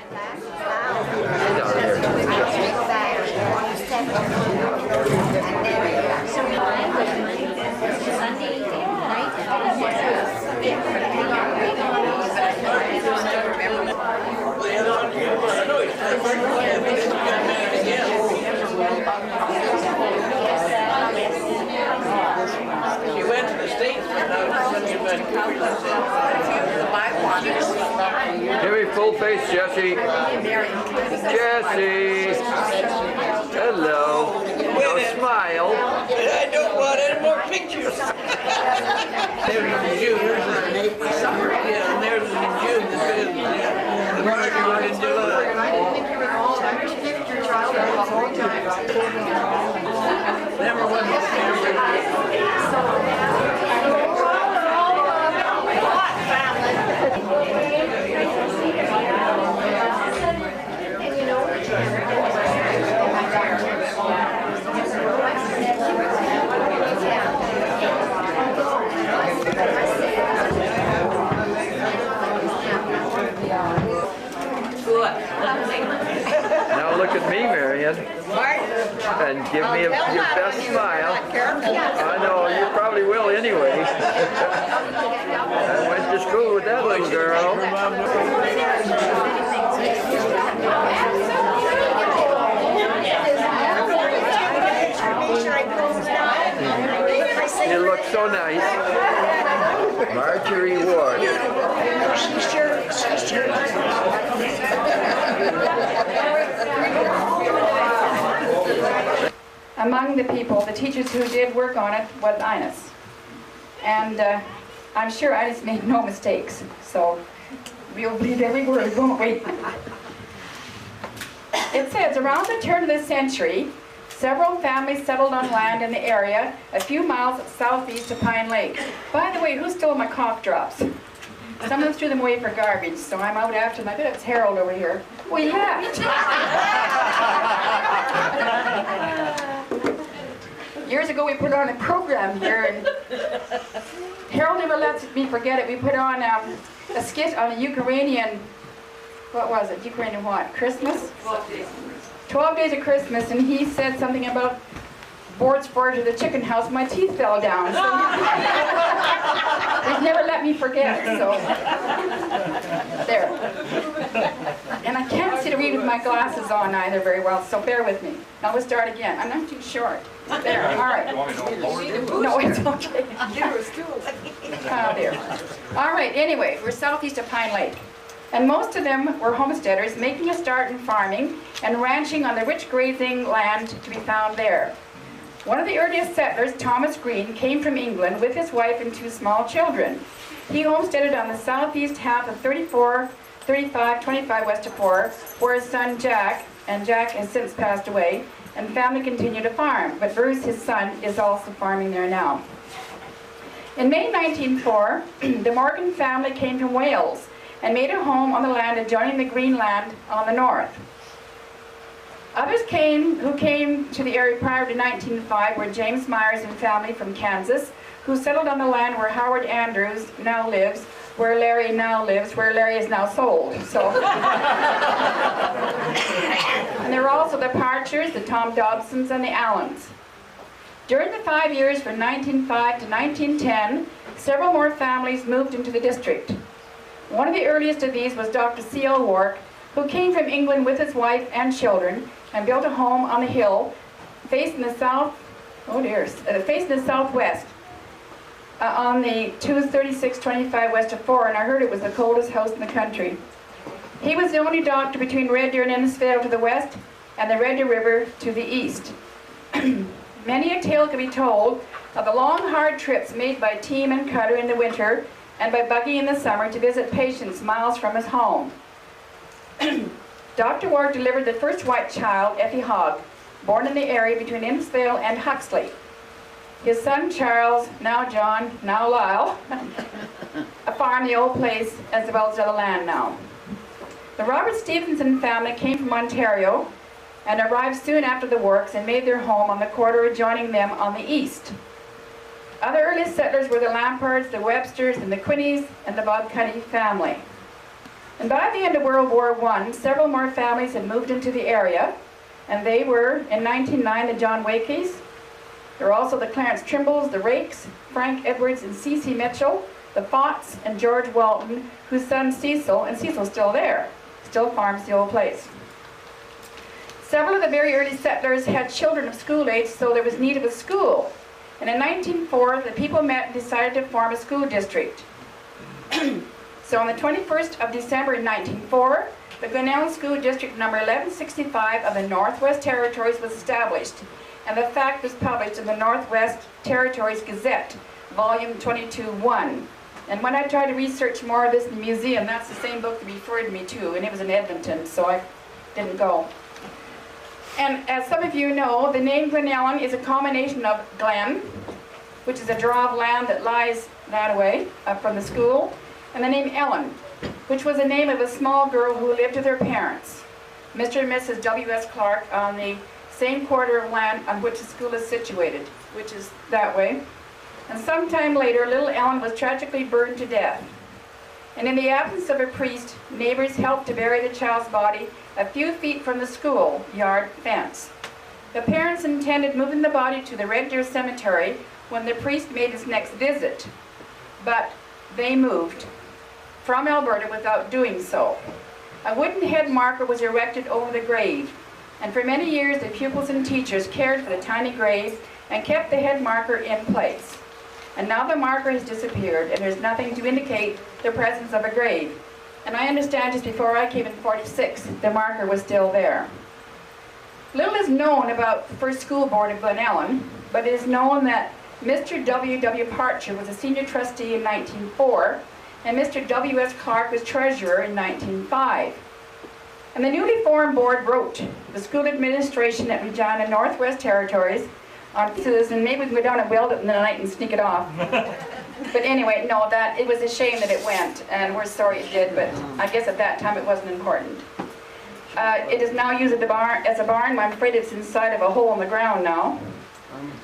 She went to the States, but now she's in Vancouver. Give me full face, Jesse. Jesse. Hello. No smile. I don't want any more pictures. There's in June. Summer. Yeah, and there's in June. The one in July. Never won the Now look at me, Marion, and give me your best smile. I know, you probably will anyway. I went to school with that little girl. You look so nice. Marjorie Ward. Among the people, the teachers who did work on it was Ines. And I'm sure Ines made no mistakes, so we'll believe every word, won't we? It says, around the turn of the century, several families settled on land in the area a few miles southeast of Pine Lake. By the way, who stole my cough drops? Someone threw them away for garbage, so I'm out after them. I bet it's Harold over here. We left. Years ago, we put on a program here, and Harold never lets me forget it. We put on a skit on a Ukrainian, what was it? Ukrainian what? Christmas? 12 days. 12 days of Christmas, and he said something about boards forward to the chicken house. My teeth fell down. So he's never let me forget, so there. And I can't see to read with my glasses on either very well, so bear with me. Now we'll start again. I'm not too short. There, all right. No, it's okay. Oh, dear. All right, anyway, we're southeast of Pine Lake. And most of them were homesteaders making a start in farming and ranching on the rich grazing land to be found there. One of the earliest settlers, Thomas Green, came from England with his wife and 2 small children. He homesteaded on the southeast half of 34, 35, 25 west of 4, where his son Jack, and Jack has since passed away, and family continued to farm. But Bruce, his son, is also farming there now. In May 1904, the Morgan family came from Wales and made a home on the land adjoining the Green land on the north. Others who came to the area prior to 1905 were James Myers and family from Kansas, who settled on the land where Howard Andrews now lives, where Larry now lives, where Larry is now sold. So, and there were also the Parchers, the Tom Dobsons, and the Allens. During the 5 years from 1905 to 1910, several more families moved into the district. One of the earliest of these was Dr. C.L. Wark, who came from England with his wife and children and built a home on the hill facing the facing the southwest on the 23625 west of 4, and I heard it was the coldest house in the country. He was the only doctor between Red Deer and Innisfail to the west and the Red Deer River to the east. Many a tale could be told of the long, hard trips made by team and cutter in the winter and by buggy in the summer to visit patients miles from his home. Dr. Ward delivered the first white child, Effie Hogg, born in the area between Innisfail and Huxley. His son Charles, now John, now Lyle, farmed the old place as well as other land now. The Robert Stevenson family came from Ontario and arrived soon after the works and made their home on the quarter adjoining them on the east. Other early settlers were the Lampards, the Websters, and the Quinneys, and the Bob Cuddy family. And by the end of World War I, several more families had moved into the area, and they were, in 1909, the John Wakeys. There were also the Clarence Trimbulls, the Rakes, Frank Edwards and C.C. Mitchell, the Fotts, and George Walton, whose son Cecil, and Cecil's still there, still farms the old place. Several of the very early settlers had children of school age, so there was need of a school. And in 1904, the people met and decided to form a school district. So on the 21st of December in 1904, the Glenellen School District number 1165 of the Northwest Territories was established, and the fact was published in the Northwest Territories Gazette, volume 22-1. And when I tried to research more of this in the museum, that's the same book that referred me to, and it was in Edmonton, so I didn't go. And as some of you know, the name Glenellen is a combination of Glen, which is a draw of land that lies that way, up from the school, and the name Ellen, which was the name of a small girl who lived with her parents, Mr. and Mrs. W.S. Clark, on the same quarter of land on which the school is situated, which is that way. And sometime later, little Ellen was tragically burned to death. And in the absence of a priest, neighbors helped to bury the child's body a few feet from the school yard fence. The parents intended moving the body to the Red Deer Cemetery when the priest made his next visit, but they moved from Alberta without doing so. A wooden head marker was erected over the grave, and for many years the pupils and teachers cared for the tiny grave and kept the head marker in place. And now the marker has disappeared, and there's nothing to indicate the presence of a grave. And I understand just before I came in '46, the marker was still there. Little is known about the first school board of Glenellen, but it is known that Mr. W.W. Parcher was a senior trustee in 1904, and Mr. W.S. Clark was treasurer in 1905. And the newly formed board wrote the school administration at Regina Northwest Territories on Susan. Maybe we can go down and weld it in the night and sneak it off. But anyway, no, that it was a shame that it went, and we're sorry it did, but I guess at that time it wasn't important. It is now used at the barn, as a barn. I'm afraid it's inside of a hole in the ground now.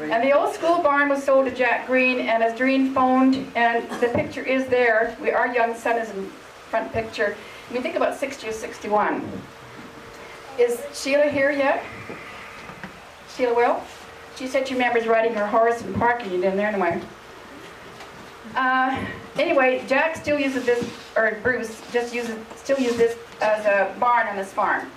And the old school barn was sold to Jack Green, and as Green phoned, and the picture is there. Our young son is in front picture. We think about 60 or 61. Is Sheila here yet? Sheila will? She said she remembers riding her horse and parking it in there anyway. Anyway, Jack still uses this, or Bruce still uses this as a barn on his farm.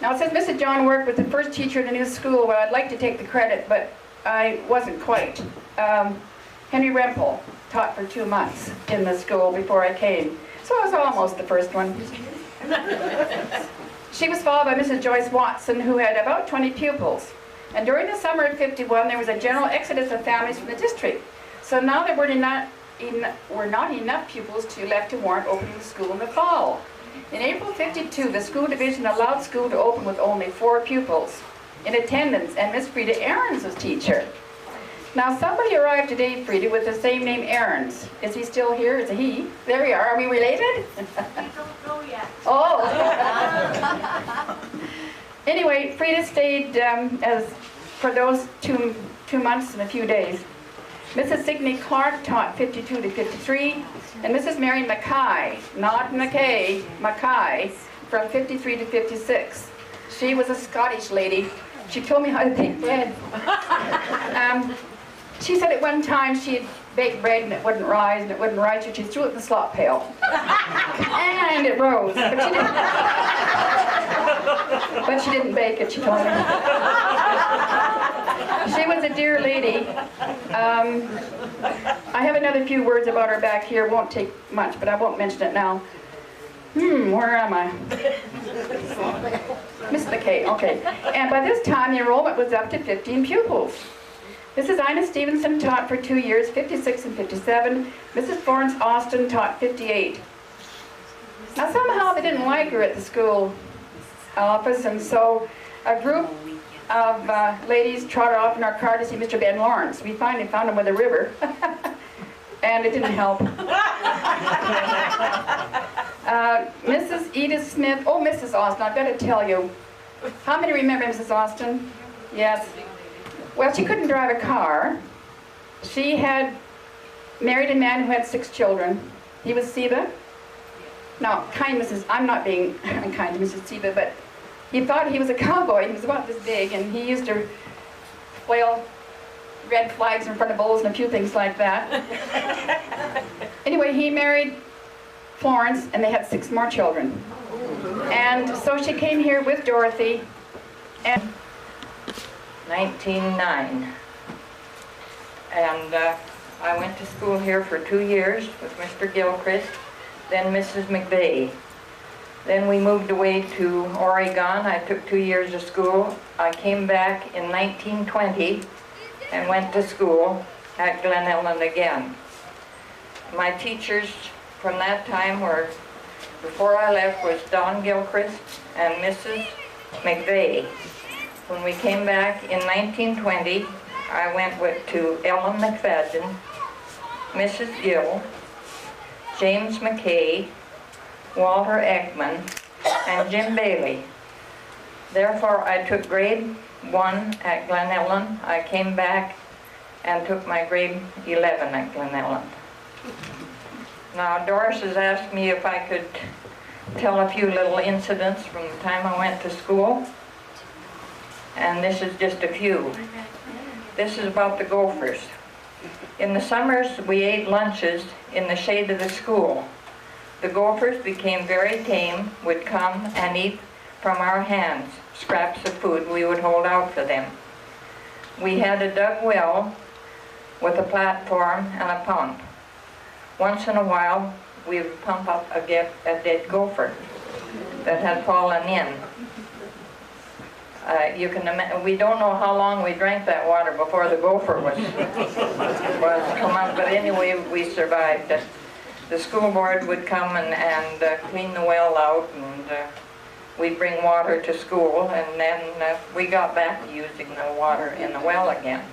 Now it says Mrs. John worked with the first teacher in the new school. Well, I'd like to take the credit, but I wasn't quite. Henry Rempel taught for 2 months in the school before I came. So I was almost the first one. She was followed by Mrs. Joyce Watson, who had about 20 pupils. And during the summer of '51, there was a general exodus of families from the district. So now there were not enough pupils left to warrant opening the school in the fall. In April '52, the school division allowed school to open with only 4 pupils in attendance, and Miss Frida Ahrens was teacher. Now somebody arrived today, Frida, with the same name Ahrens. Is he still here? Is it he? There we are. Are we related? I don't know yet. Oh. Anyway, Frida stayed for those two months and a few days. Mrs. Signey Clark taught 52 to 53, and Mrs. Mary Mackay, not McKay, Mackay, from 53 to 56. She was a Scottish lady. She told me how to bake bread. She said at one time she had baked bread and it wouldn't rise, and it wouldn't rise, so she threw it in the slop pail. And it rose, but she didn't bake it, she told me. She was a dear lady. I have another few words about her back here. Won't take much, but I won't mention it now. Where am I? Miss McKay, okay. And by this time, the enrollment was up to 15 pupils. Mrs. Ina Stevenson taught for 2 years, 56 and 57. Mrs. Florence Austin taught 58. Now somehow they didn't like her at the school office, and so a group of ladies trotted off in our car to see Mr. Ben Lawrence. We finally found him by the river, and it didn't help. Mrs. Edith Smith, oh, Mrs. Austin, I've got to tell you. How many remember Mrs. Austin? Yes. Well, she couldn't drive a car. She had married a man who had 6 children. He was Seba. Now, I'm not being unkind to Mrs. Teba, but he thought he was a cowboy. He was about this big, and he used to flail red flags in front of bowls and a few things like that. Anyway, he married Florence, and they had 6 more children. And so she came here with Dorothy, and 1909. And I went to school here for 2 years with Mr. Gilchrist, then Mrs. McVeigh. Then we moved away to Oregon. I took 2 years of school. I came back in 1920 and went to school at Glenellen again. My teachers from that time were, before I left, was Don Gilchrist and Mrs. McVeigh. When we came back in 1920, I went to Ellen McFadden, Mrs. Gill, James McKay, Walter Ekman, and Jim Bailey. Therefore, I took grade 1 at Glenellen. I came back and took my grade 11 at Glenellen. Now, Doris has asked me if I could tell a few little incidents from the time I went to school. And this is just a few. This is about the gophers. In the summers, we ate lunches in the shade of the school. The gophers became very tame, would come and eat from our hands, scraps of food we would hold out for them. We had a dug well with a platform and a pump. Once in a while, we would pump up a dead gopher that had fallen in. You can imagine, we don't know how long we drank that water before the gopher was come up, but anyway, we survived. The school board would come and clean the well out, and we'd bring water to school, and then we got back to using the water in the well again.